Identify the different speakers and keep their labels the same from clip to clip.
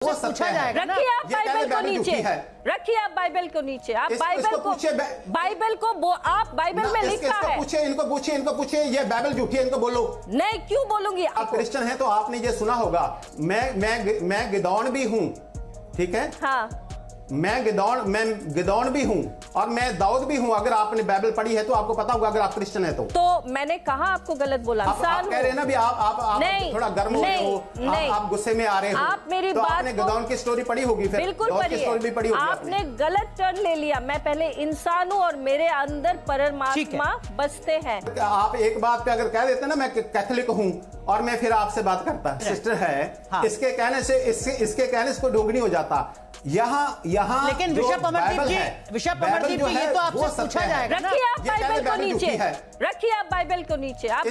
Speaker 1: वो पूछा जाएगा ना।
Speaker 2: रखिए आप बाइबल को नीचे, रखिए आप बाइबल को नीचे। आप बाइबल को आप बाइबल में लिखा है।
Speaker 1: इनको पूछे ये बाइबल झूठी है, इनको बोलो।
Speaker 2: नहीं, क्यों बोलूंगी?
Speaker 1: आप क्रिश्चियन हैं तो आपने ये सुना होगा, मैं गिदौन भी हूँ, ठीक है? हाँ, मैं गिदौन भी हूँ और मैं दाऊद भी हूँ। अगर आपने बाइबल पढ़ी है तो आपको पता होगा, अगर आप क्रिश्चियन है तो मैंने
Speaker 2: कहा आपको गलत बोला।
Speaker 1: आप कह रहे हैं ना भी आप थोड़ा गर्म हो रहे हो, आप गुस्से में आ रहे हो।
Speaker 2: आप मेरी
Speaker 1: तो
Speaker 2: बात
Speaker 1: आपने गिदौन की स्टोरी पढ़ी होगी, फिर
Speaker 2: बिल्कुल
Speaker 1: पढ़ी होगी।
Speaker 2: आपने गलत टर्न ले लिया। मैं पहले इंसान हूँ और मेरे अंदर परमात्मा बसते हैं।
Speaker 1: आप एक बात पे अगर कह देते ना मैं कैथोलिक हूँ और मैं फिर आपसे बात करता सिस्टर है, हाँ। इसके कहने से कोई ढोंगनी हो जाता। यहाँ
Speaker 3: लेकिन विशप अमरदीप जी, ये तो आपसे पूछा जाएगा।
Speaker 2: रखिए आप बाइबल को नीचे, रखिए आप बाइबल को नीचे। आप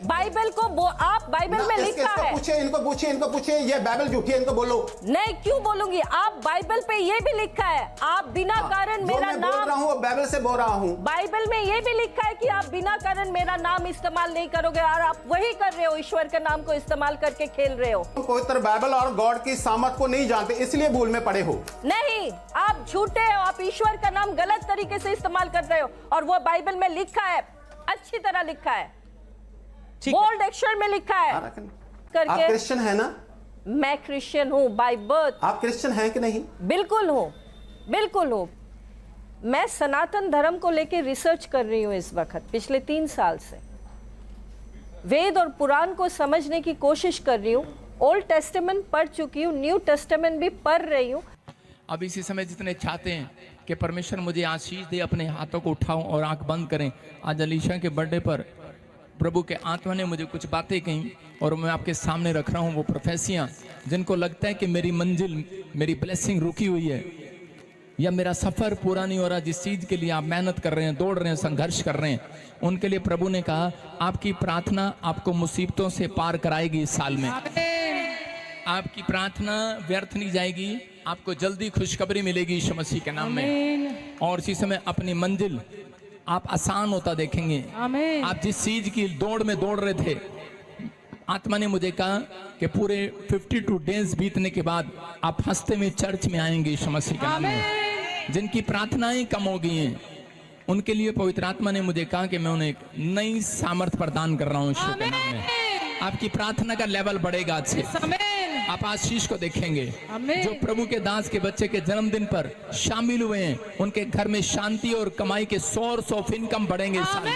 Speaker 2: बाइबल को आप बाइबल में लिखा है।
Speaker 1: इनको पूछे ये बाइबल झूठी है, इनको बोलो।
Speaker 2: नहीं, क्यों बोलूंगी? आप बाइबल पे ये भी लिखा है, आप बिना कारण मेरा नाम
Speaker 1: बोल रहा हूँ, बाइबल से बोल रहा हूँ।
Speaker 2: बाइबल में ये भी लिखा है कि आप बिना कारण मेरा नाम इस्तेमाल नहीं करोगे, और आप वही कर रहे हो, ईश्वर के नाम को इस्तेमाल करके खेल रहे हो।
Speaker 1: पवित्र बाइबल और गॉड की सामत को नहीं जानते, इसलिए भूल में पड़े हो।
Speaker 2: नहीं, आप झूठे हो, आप ईश्वर का नाम गलत तरीके से इस्तेमाल कर रहे हो, और वो बाइबल में लिखा है, अच्छी तरह लिखा है, बोल्ड अक्षर में लिखा है करके।
Speaker 1: आप क्रिश्चियन है ना?
Speaker 2: मैं क्रिश्चियन हूँ बाय बर्थ।
Speaker 1: आप क्रिश्चियन हैं कि नहीं?
Speaker 2: बिल्कुल हूँ, बिल्कुल हूँ। मैं सनातन धर्म को लेकर रिसर्च कर रही हूँ इस वक्त, पिछले 3 साल से वेद और पुराण को समझने की कोशिश कर रही हूँ। ओल्ड टेस्टामेंट पढ़ चुकी हूँ, न्यू टेस्टामेंट भी पढ़ रही हूँ।
Speaker 4: अब इसी समय जितने चाहते हैं कि परमेश्वर मुझे आशीष दे, अपने हाथों को उठाओ और आंख बंद करें। आज अलीशा के बर्थडे पर प्रभु के आत्मा ने मुझे कुछ बातें कही और मैं आपके सामने रख रहा हूँ वो प्रोफेसियाँ, जिनको लगता है कि मेरी मंजिल, मेरी ब्लेसिंग रुकी हुई है या मेरा सफ़र पूरा नहीं हो रहा। जिस चीज़ के लिए आप मेहनत कर रहे हैं, दौड़ रहे हैं, संघर्ष कर रहे हैं, उनके लिए प्रभु ने कहा आपकी प्रार्थना आपको मुसीबतों से पार कराएगी। इस साल में आपकी प्रार्थना व्यर्थ नहीं जाएगी, आपको जल्दी खुशखबरी मिलेगी यीशु मसीह के नाम में। और इसी समय अपनी मंजिल आप आसान होता देखेंगे। आप जिस चीज की दौड़ में दौड़ रहे थे, आत्मा ने मुझे कहा कि पूरे 52 डेज बीतने के बाद आप हंसते में चर्च में आएंगे यीशु मसीह के नाम में। जिनकी प्रार्थनाएं कम हो गई हैं, उनके लिए पवित्र आत्मा ने मुझे कहा कि मैं उन्हें एक नई सामर्थ प्रदान कर रहा हूँ यीशु के नाम में। आपकी प्रार्थना का लेवल बढ़ेगा आज से, आप आशीष को देखेंगे। जो प्रभु के दास के बच्चे के जन्मदिन पर शामिल हुए हैं, उनके घर में शांति और कमाई के सोर्स ऑफ इनकम बढ़ेंगे इस साल में।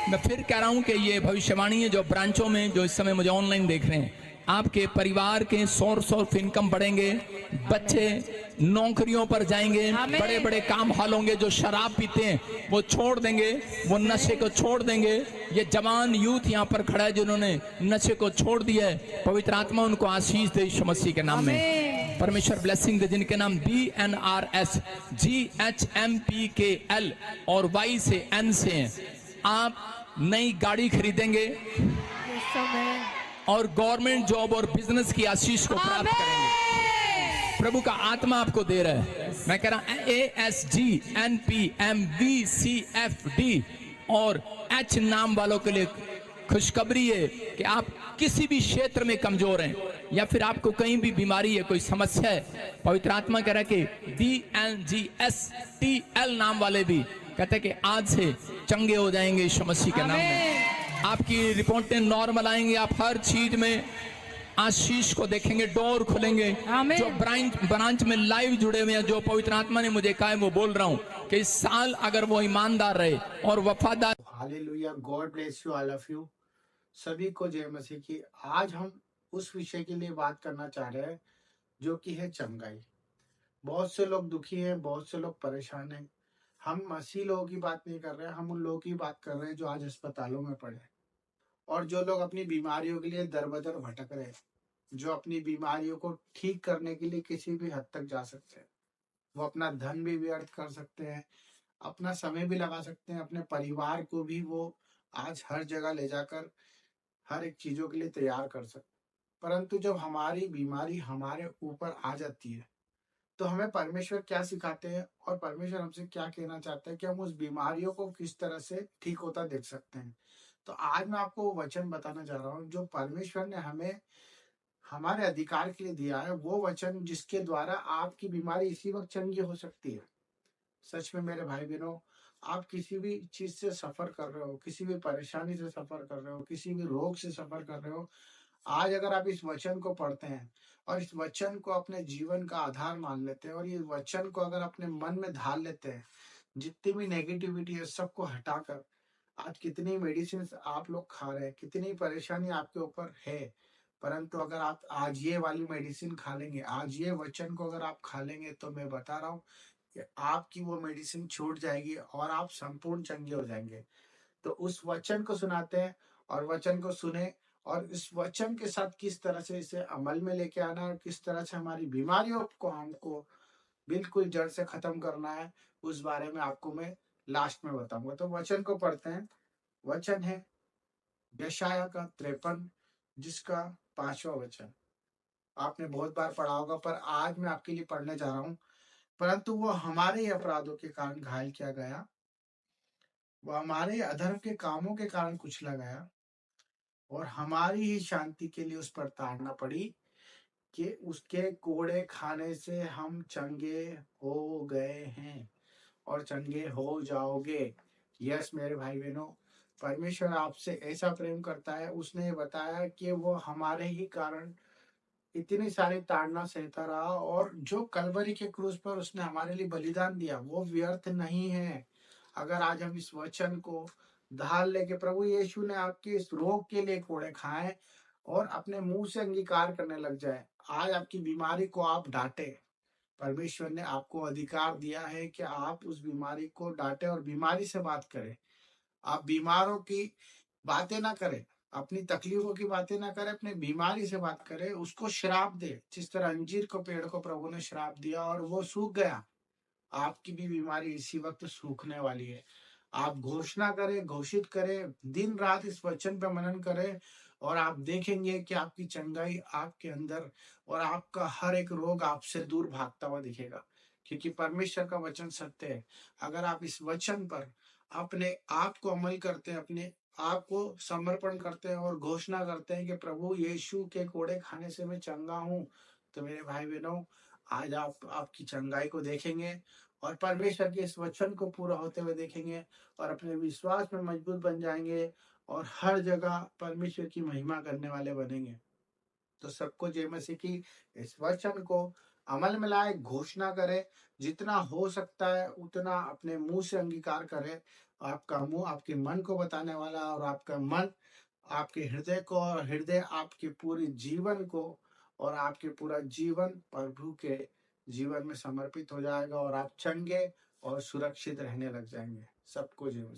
Speaker 4: मैं फिर कह रहा हूं कि ये भविष्यवाणी है जो ब्रांचों में, जो इस समय मुझे ऑनलाइन देख रहे हैं, आपके परिवार के सोर्स ऑफ इनकम बढ़ेंगे। बच्चे नौकरियों पर जाएंगे, बड़े बड़े काम हाल होंगे। जो शराब पीते हैं वो छोड़ देंगे, वो नशे को छोड़ देंगे। ये जवान यूथ यहाँ पर खड़ा है जिन्होंने नशे को छोड़ दिया है, पवित्र आत्मा उनको आशीष दे यीशु मसीह के नाम में। परमेश्वर ब्लेसिंग दे। जिनके नाम BNRS GHMPKL और Y से N से हैं, आप नई गाड़ी खरीदेंगे और गवर्नमेंट जॉब और बिजनेस की आशीष को प्राप्त करेंगे। प्रभु का आत्मा आपको दे रहा है। मैं कह रहा हूं ASGNPMVCFD और H नाम वालों के लिए खुशखबरी है कि आप किसी भी क्षेत्र में कमजोर हैं या फिर आपको कहीं भी बीमारी है, कोई समस्या है, पवित्र आत्मा कह रहा है कि DNGSTL नाम वाले भी कहते हैं कि आज से चंगे हो जाएंगे यीशु मसीह के नाम में। आपकी रिपोर्टें नॉर्मल आएंगी, आप हर चीज में आशीष को देखेंगे, डोर खुलेंगे। जो ब्रांच में लाइव जुड़े हुए हैं, जो पवित्र आत्मा ने मुझे कहा है वो बोल रहा हूँ कि इस साल अगर वो ईमानदार रहे और वफादार।
Speaker 5: Hallelujah, God bless you all of you. सभी को जय मसीह की। आज हम उस विषय के लिए बात करना चाह रहे हैं जो कि है चंगाई। बहुत से लोग दुखी हैं, बहुत से लोग परेशान हैं। हम मसीह लोगों की बात नहीं कर रहे हैं, हम उन लोगों की बात कर रहे हैं जो आज अस्पतालों में पड़े हैं और जो लोग अपनी बीमारियों के लिए दर बदर भटक रहे हैं, जो अपनी बीमारियों को ठीक करने के लिए किसी भी हद तक जा सकते हैं। वो अपना धन भी व्यर्थ कर सकते हैं, अपना समय भी लगा सकते हैं, अपने परिवार को भी वो आज हर जगह ले जाकर हर एक चीजों के लिए तैयार कर सकते। परंतु जब हमारी बीमारी हमारे ऊपर आ जाती है तो हमें परमेश्वर क्या सिखाते हैं और परमेश्वर हमसे क्या कहना चाहता है कि हम उस बीमारियों को किस तरह से ठीक होता देख सकते हैं। तो आज मैं आपको वो वचन बताना चाह रहा हूँ जो परमेश्वर ने हमें हमारे अधिकार के लिए दिया है, वो वचन जिसके द्वारा आपकी बीमारी इसी वक्त चंगी हो सकती है। सच में मेरे भाई बहनों, आप किसी भी चीज से सफर कर रहे हो, किसी भी परेशानी से सफर कर रहे हो, किसी भी रोग से सफर कर रहे हो, आज अगर आप इस वचन को पढ़ते हैं और इस वचन को अपने जीवन का आधार मान लेते हैं और ये वचन को अगर अपने मन में ढाल लेते हैं, जितनी भी नेगेटिविटी है सबको हटाकर, आज कितनी मेडिसिन आप लोग खा रहे हैं, कितनी परेशानी आपके ऊपर है, परंतु अगर आप आज ये वाली मेडिसिन खा लेंगे, आज ये वचन को अगर आप खा लेंगे, तो मैं बता रहा हूँ कि आपकी वो मेडिसिन छूट जाएगी और आप संपूर्ण चंगे हो जाएंगे। तो उस वचन को सुनाते हैं और वचन को सुने और इस वचन के साथ किस तरह से इसे अमल में लेके आना और किस तरह से हमारी बीमारियों को हमको बिल्कुल जड़ से खत्म करना है, उस बारे में आपको मैं लास्ट में बताऊंगा। तो वचन को पढ़ते हैं। वचन है यशाया का 53 जिसका 5वां वचन। आपने बहुत बार पढ़ा होगा, पर आज मैं आपके लिए पढ़ने जा रहा हूँ। परंतु वो हमारे ही अपराधों के कारण घायल किया गया, वो हमारे अधर्म के कामों के कारण कुचला गया और हमारी ही शांति के लिए उस पर ताड़ना पड़ी कि उसके कोड़े खाने से हम चंगे हो गए हैं और चंगे हो जाओगे। यस मेरे भाई बहनों, परमेश्वर आपसे ऐसा प्रेम करता है। उसने ये बताया कि वो हमारे ही कारण इतनी सारी ताड़ना सहता रहा और जो कलवरी के क्रूस पर उसने हमारे लिए बलिदान दिया वो व्यर्थ नहीं है। अगर आज हम इस वचन को ढाल लेके, प्रभु यीशु ने आपके इस रोग के लिए कोड़े खाए और अपने मुंह से अंगीकार करने लग जाए, आज आपकी बीमारी को आप डांटे। परमेश्वर ने आपको अधिकार दिया है कि आप उस बीमारी को डांटे और बीमारी से बात करें। आप बीमारों की बातें ना करें, अपनी तकलीफों की बातें ना करें, अपनी बीमारी से बात करें, उसको श्राप दे। जिस तरह अंजीर को पेड़ को प्रभु ने श्राप दिया और वो सूख गया, आपकी भी बीमारी इसी वक्त सूखने वाली है। आप घोषणा करें, घोषित करें, दिन रात इस वचन पे मनन करें और आप देखेंगे कि आपकी चंगाई आपके अंदर और आपका हर एक रोग आपसे दूर भागता हुआ दिखेगा, क्योंकि परमेश्वर का वचन सत्य है। अगर आप इस वचन पर अपने आप को अमल करते हैं, अपने आप को समर्पण करते हैं और घोषणा करते हैं कि प्रभु यीशु के कोड़े खाने से मैं चंगा हूँ, तो मेरे भाई बहनों, आज आप आपकी चंगाई को देखेंगे और परमेश्वर के इस वचन को पूरा होते हुए देखेंगे और अपने विश्वास में मजबूत बन जाएंगे और हर जगह परमेश्वर की महिमा करने वाले बनेंगे। तो सबको जय मसीह की। इस वचन को अमल में लाए, घोषणा करे, जितना हो सकता है उतना अपने मुंह से अंगीकार करे। आपका मुंह आपके मन को बताने वाला और आपका मन आपके हृदय को और हृदय आपके पूरे जीवन को और आपके पूरा जीवन प्रभु के जीवन में समर्पित हो जाएगा और आप चंगे और सुरक्षित रहने लग जाएंगे। सबको जय मसीह।